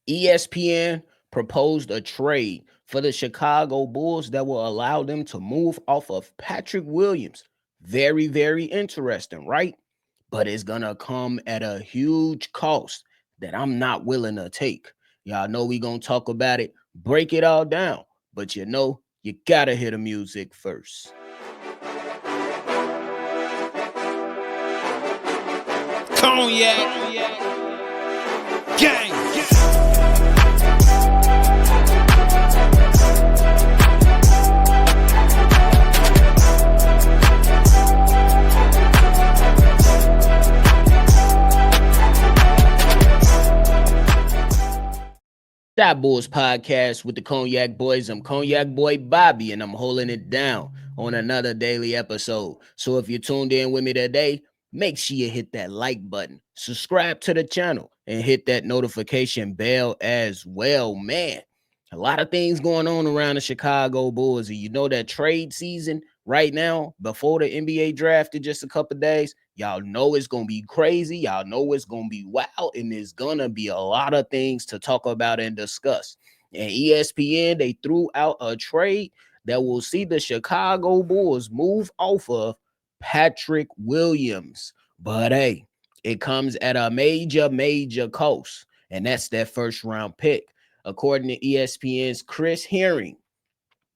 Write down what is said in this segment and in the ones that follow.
ESPN proposed a trade for the Chicago Bulls that will allow them to move off of Patrick Williams. Very, very interesting, right? But it's going to come at a huge cost that I'm not willing to take. Y'all know we going to talk about it, break it all down. But you got to hear the music first. Cognac, gang. That Bulls podcast with the Cognac Boys. I'm Cognac Boy Bobby, and I'm holding it down on another daily episode. So if you tuned in with me today, make sure you hit that like button, subscribe to the channel, and hit that notification bell as well. Man, a lot of things going on around the Chicago Bulls. And you know that trade season right now, before the NBA draft in just a couple days, y'all know it's going to be crazy. Y'all know it's going to be wild. And there's going to be a lot of things to talk about and discuss. And ESPN, they threw out a trade that will see the Chicago Bulls move off of Patrick Williams. But hey, it comes at a major cost. And that's that first round pick. According to ESPN's Chris Herring,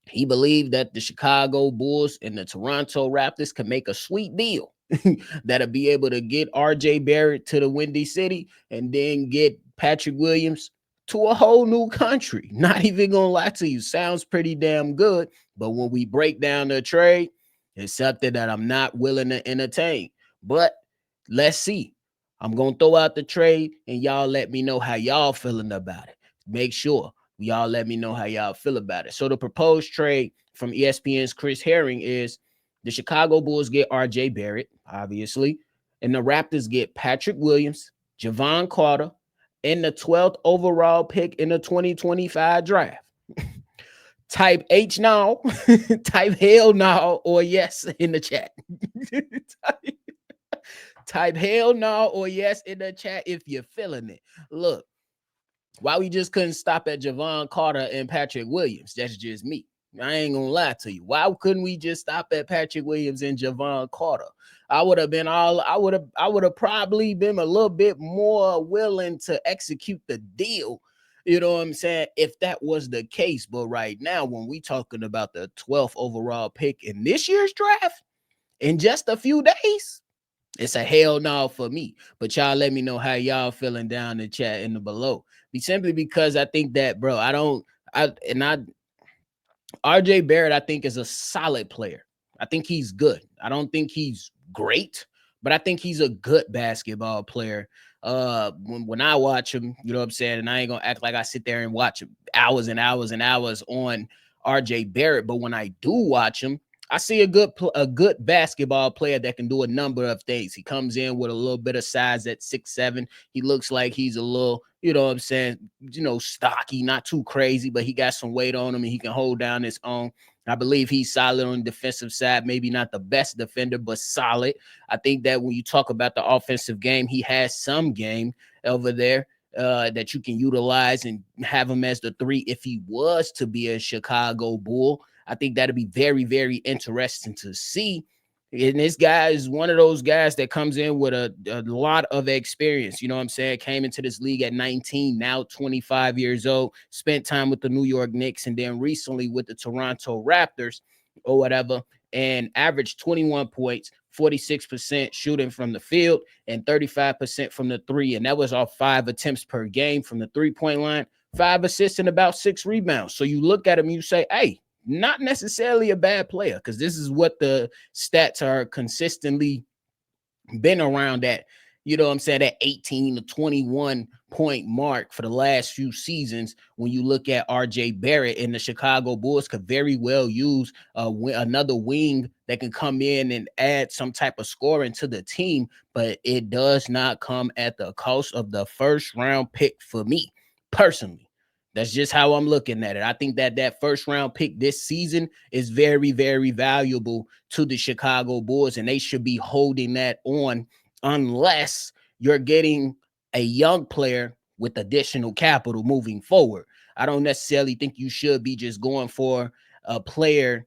he believed that the Chicago Bulls and the Toronto Raptors could make a sweet deal that'll be able to get RJ Barrett to the Windy City and then get Patrick Williams to a whole new country. Not even gonna lie to you, sounds pretty damn good. But when we break down the trade, it's something that I'm not willing to entertain. But let's see. I'm gonna throw out the trade and y'all let me know how y'all feeling about it. Make sure y'all let me know how y'all feel about it. So the proposed trade from ESPN's Chris Herring is the Chicago Bulls get RJ Barrett, obviously, and the Raptors get Patrick Williams, Javon Carter, and the 12th overall pick in the 2025 draft. Type H now, type hell no, or yes in the chat. Type hell no or yes in the chat if you're feeling it. Look, why we just couldn't stop at Javon Carter and Patrick Williams? That's just me. I ain't gonna lie to you. Why couldn't we just stop at Patrick Williams and Javon Carter? I would have probably been a little bit more willing to execute the deal. You know what I'm saying? If that was the case. But right now, when we talking about the 12th overall pick in this year's draft, in just a few days, it's a hell no for me. But y'all let me know how y'all feeling down in the chat in the below. Simply because I think that, bro, RJ Barrett, I think, is a solid player. I think he's good. I don't think he's great, but I think he's a good basketball player. When I watch him, you know what I'm saying, and I ain't gonna act like I sit there and watch hours and hours and hours on RJ Barrett, but when I do watch him, I see a good basketball player that can do a number of things. He comes in with a little bit of size at 6'7". He looks like he's a little, you know what I'm saying, stocky, not too crazy, but he got some weight on him and he can hold down his own. I believe he's solid on the defensive side, maybe not the best defender, but solid. I think that when you talk about the offensive game, he has some game over there that you can utilize and have him as the 3 if he was to be a Chicago Bull. I think that'd be very, very interesting to see. And this guy is one of those guys that comes in with a lot of experience. You know what I'm saying? Came into this league at 19, now 25 years old, spent time with the New York Knicks and then recently with the Toronto Raptors or whatever, and averaged 21 points, 46% shooting from the field and 35% from the 3. And that was off 5 attempts per game from the 3-point line, 5 assists and about 6 rebounds. So you look at him, you say, hey, not necessarily a bad player, because this is what the stats are consistently been around at, you know what I'm saying, that 18 to 21 point mark for the last few seasons. When you look at RJ Barrett, and the Chicago Bulls could very well use another wing that can come in and add some type of scoring to the team, but it does not come at the cost of the first round pick for me personally. That's just how I'm looking at it. I think that first round pick this season is very, very valuable to the Chicago Bulls, and they should be holding that on unless you're getting a young player with additional capital moving forward. I don't necessarily think you should be just going for a player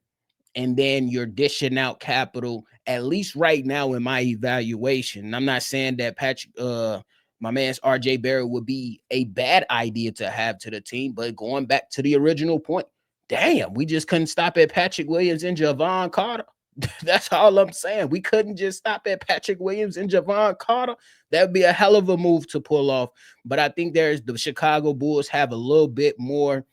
and then you're dishing out capital, at least right now in my evaluation. I'm not saying that Patrick, my man's RJ Barrett would be a bad idea to have to the team, but going back to the original point, damn, we just couldn't stop at Patrick Williams and Javon Carter. That's all I'm saying. We couldn't just stop at Patrick Williams and Javon Carter. That would be a hell of a move to pull off. But I think there's the Chicago Bulls have a little bit more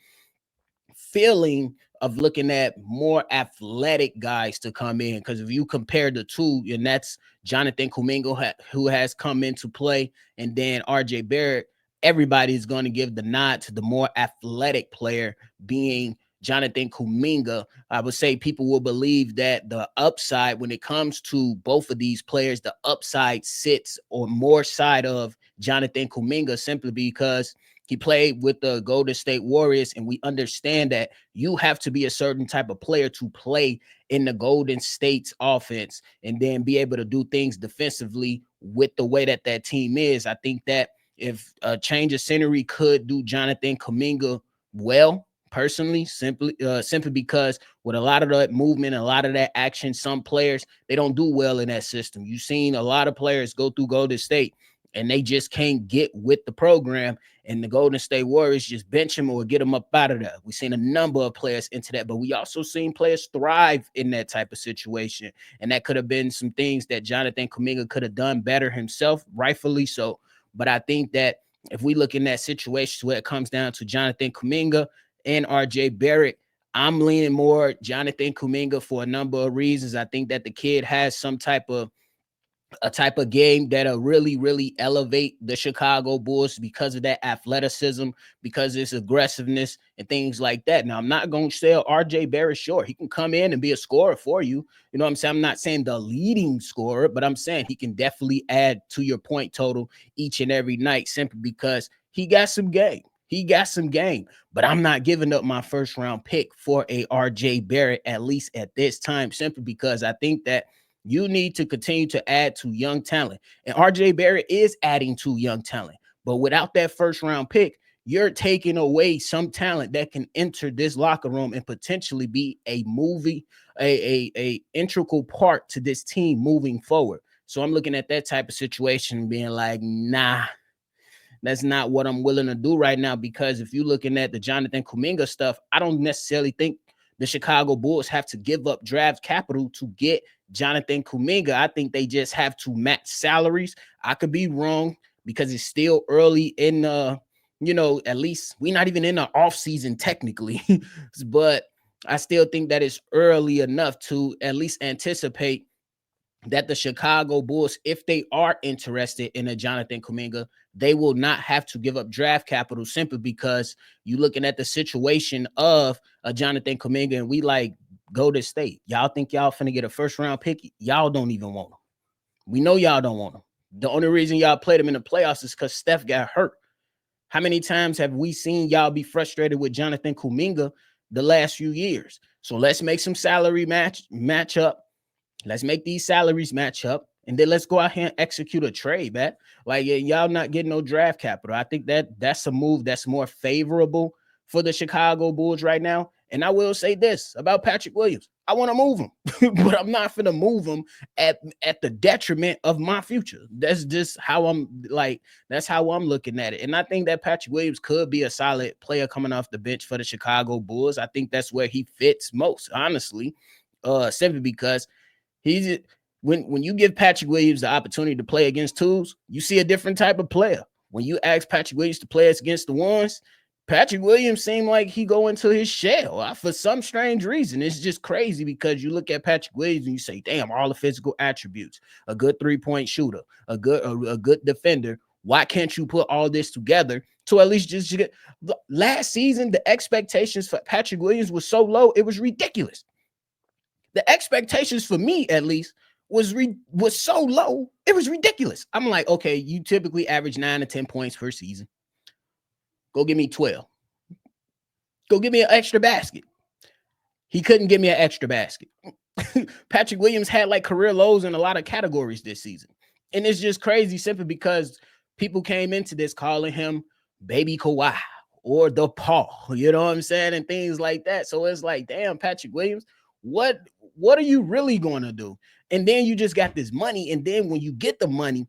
feeling of looking at more athletic guys to come in. Because if you compare the two, and that's Jonathan Kuminga, who has come into play, and then RJ Barrett, everybody's going to give the nod to the more athletic player being Jonathan Kuminga. I would say people will believe that the upside when it comes to both of these players, the upside sits or more side of Jonathan Kuminga simply because he played with the Golden State Warriors, and we understand that you have to be a certain type of player to play in the Golden State's offense and then be able to do things defensively with the way that that team is. I think that if a change of scenery could do Jonathan Kuminga well, personally, simply because with a lot of that movement, a lot of that action, some players, they don't do well in that system. You've seen a lot of players go through Golden State and they just can't get with the program, and the Golden State Warriors just bench him or get him up out of there. We've seen a number of players into that, but we also seen players thrive in that type of situation, and that could have been some things that Jonathan Kuminga could have done better himself, rightfully so. But I think that if we look in that situation where it comes down to Jonathan Kuminga and RJ Barrett, I'm leaning more Jonathan Kuminga for a number of reasons. I think that the kid has some type of a type of game that'll really, really elevate the Chicago Bulls because of that athleticism, because of its aggressiveness and things like that. Now, I'm not going to sell RJ Barrett short. He can come in and be a scorer for you. You know what I'm saying? I'm not saying the leading scorer, but I'm saying he can definitely add to your point total each and every night simply because he got some game. He got some game, but I'm not giving up my first round pick for a RJ Barrett, at least at this time, simply because I think that you need to continue to add to young talent. And RJ Barrett is adding to young talent. But without that first round pick, you're taking away some talent that can enter this locker room and potentially be a integral part to this team moving forward. So I'm looking at that type of situation being like, nah, that's not what I'm willing to do right now. Because if you're looking at the Jonathan Kuminga stuff, I don't necessarily think the Chicago Bulls have to give up draft capital to get Jonathan Kuminga. I think they just have to match salaries. I could be wrong because it's still early in at least we're not even in the off season technically, but I still think that it's early enough to at least anticipate that the Chicago Bulls, if they are interested in a Jonathan Kuminga, they will not have to give up draft capital simply because you're looking at the situation of a Jonathan Kuminga and we like go to state. Y'all think y'all finna get a first round pick? Y'all don't even want him. We know y'all don't want him. The only reason y'all played him in the playoffs is because Steph got hurt. How many times have we seen y'all be frustrated with Jonathan Kuminga the last few years? So let's make some salary match up. Let's make these salaries match up, and then let's go out here and execute a trade, man. Like, y'all not getting no draft capital. I think that's a move that's more favorable for the Chicago Bulls right now. And I will say this about Patrick Williams. I want to move him, but I'm not going to move him at the detriment of my future. That's just how that's how I'm looking at it. And I think that Patrick Williams could be a solid player coming off the bench for the Chicago Bulls. I think that's where he fits most, honestly, simply because he's when you give Patrick Williams the opportunity to play against twos, you see a different type of player. When you ask Patrick Williams to play against the ones, Patrick Williams seemed like he go into his shell for some strange reason. It's just crazy because you look at Patrick Williams and you say, damn, all the physical attributes, a good 3-point shooter, a good defender. Why can't you put all this together to at least just get last season? The expectations for Patrick Williams was so low, it was ridiculous. The expectations for me, at least, was so low, it was ridiculous. I'm like, okay, you typically average 9 to 10 points per season. Go give me 12. Go give me an extra basket. He couldn't give me an extra basket. Patrick Williams had like career lows in a lot of categories this season. And it's just crazy simply because people came into this calling him baby Kawhi or the Paul, you know what I'm saying, and things like that. So it's like, damn, Patrick Williams, what what are you really going to do? And then you just got this money, and then when you get the money,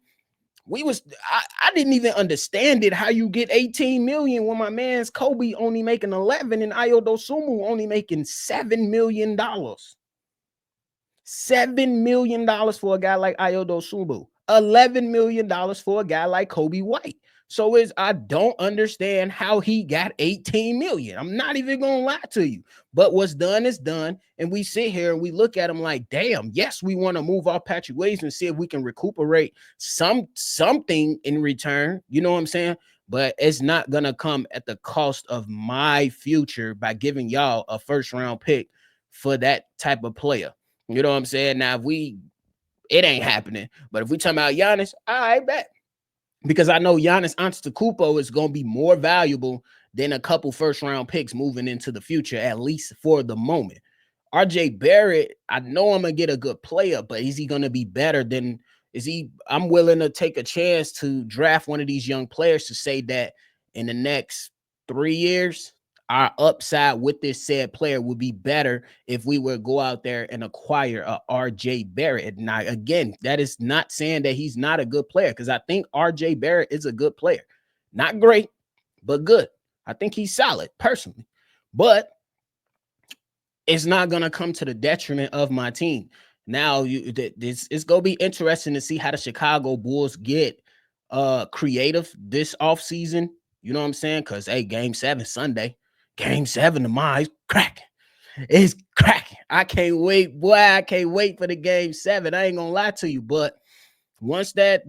I didn't even understand it, how you get 18 million when my man's Kobe only making 11 and Ayo Dosunmu only making $7 million. $7 million for a guy like Ayo Dosunmu. $11 million for a guy like Kobe White. So I don't understand how he got 18 million. I'm not even gonna lie to you. But what's done is done. And we sit here and we look at him like, damn, yes, we want to move off Patrick Williams and see if we can recuperate something in return. You know what I'm saying? But it's not gonna come at the cost of my future by giving y'all a first round pick for that type of player. You know what I'm saying? Now, it ain't happening. But if we talking about Giannis, I bet. Because I know Giannis Antetokounmpo is going to be more valuable than a couple first round picks moving into the future, at least for the moment. RJ Barrett, I know I'm going to get a good player, but is he going to be better than I'm willing to take a chance to draft one of these young players to say that in the next 3 years, our upside with this said player would be better if we were to go out there and acquire a RJ Barrett. Now, again, that is not saying that he's not a good player, because I think RJ Barrett is a good player. Not great, but good. I think he's solid personally, but it's not going to come to the detriment of my team. Now, it's going to be interesting to see how the Chicago Bulls get creative this offseason. You know what I'm saying? Because, hey, Game 7 Sunday. Game 7 tomorrow is cracking. It's cracking. I can't wait, boy. I can't wait for the Game 7. I ain't gonna lie to you, but once that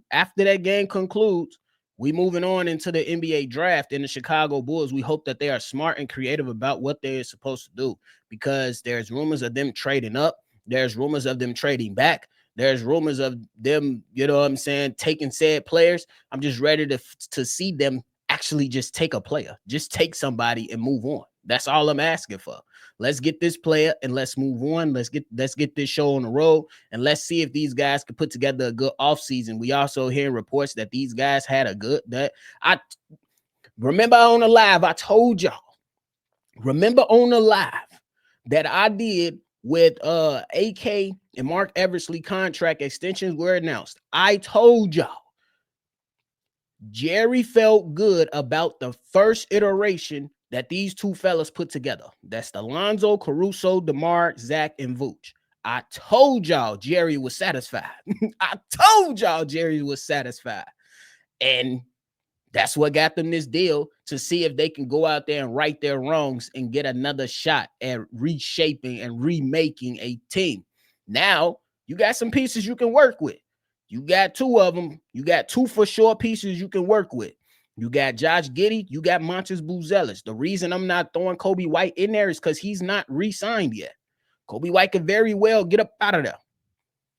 after that game concludes, we moving on into the NBA draft. In the Chicago Bulls, we hope that they are smart and creative about what they're supposed to do, because there's rumors of them trading up. There's rumors of them trading back. There's rumors of them, you know what I'm saying, taking said players. I'm just ready to see them actually just take a player, just take somebody and move on. That's all I'm asking for. Let's get this player and let's move on. Let's get this show on the road, and let's see if these guys can put together a good offseason. We also hear reports that these guys had a good I remember on the live, I told y'all. Remember on the live that I did with AK and Mark Eversley contract extensions were announced. I told y'all Jerry felt good about the first iteration that these two fellas put together. That's Alonzo, Caruso, DeMar, Zach, and Vooch. I told y'all Jerry was satisfied. I told y'all Jerry was satisfied. And that's what got them this deal, to see if they can go out there and right their wrongs and get another shot at reshaping and remaking a team. Now, you got some pieces you can work with. You got two of them. You got two for sure pieces you can work with. You got Josh Giddey. You got Montes Buzelis. The reason I'm not throwing Kobe White in there is because he's not re-signed yet. Kobe White could very well get up out of there.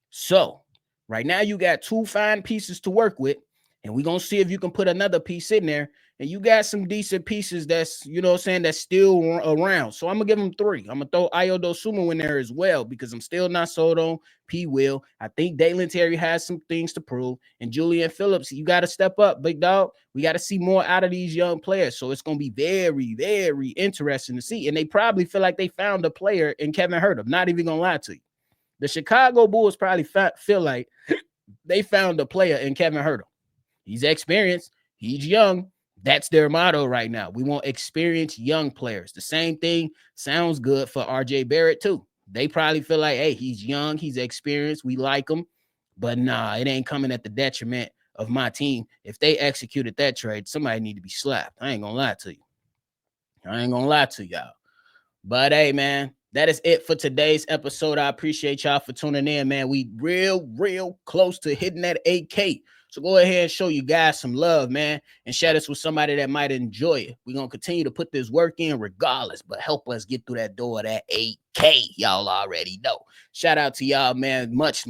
So, right now you got two fine pieces to work with, and we're going to see if you can put another piece in there. And you got some decent pieces that's, you know what I'm saying, that's still around. So I'm going to give them 3. I'm going to throw Ayo Dosunmu in there as well, because I'm still not sold on P. Will. I think Dalen Terry has some things to prove. And Julian Phillips, you got to step up, big dog. We got to see more out of these young players. So it's going to be very, very interesting to see. And they probably feel like they found a player in Kevin Huerter. I'm not even going to lie to you. The Chicago Bulls probably feel like they found a player in Kevin Huerter. He's experienced. He's young. That's their motto right now. We want experienced young players. The same thing sounds good for RJ Barrett too. They probably feel like, hey, he's young. He's experienced. We like him. But nah, it ain't coming at the detriment of my team. If they executed that trade, somebody need to be slapped. I ain't going to lie to you. I ain't going to lie to y'all. But hey, man, that is it for today's episode. I appreciate y'all for tuning in, man. We real close to hitting that 8K. So go ahead and show you guys some love, man, and share this with somebody that might enjoy it. We're going to continue to put this work in regardless, but help us get through that door of that 8K. Y'all already know. Shout out to y'all, man. Much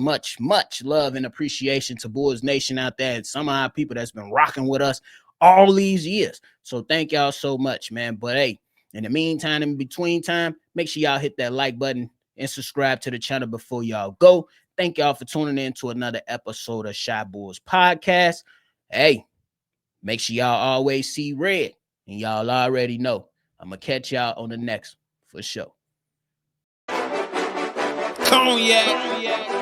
love and appreciation to Bulls Nation out there, and some of our people that's been rocking with us all these years. So thank y'all so much, man. But hey, in the meantime, in between time, make sure y'all hit that like button and subscribe to the channel before y'all go. Thank y'all for tuning in to another episode of Shy Bulls Podcast. Hey, Make sure y'all always see red. And y'all already know. I'm going to catch y'all on the next one for sure. Cognac.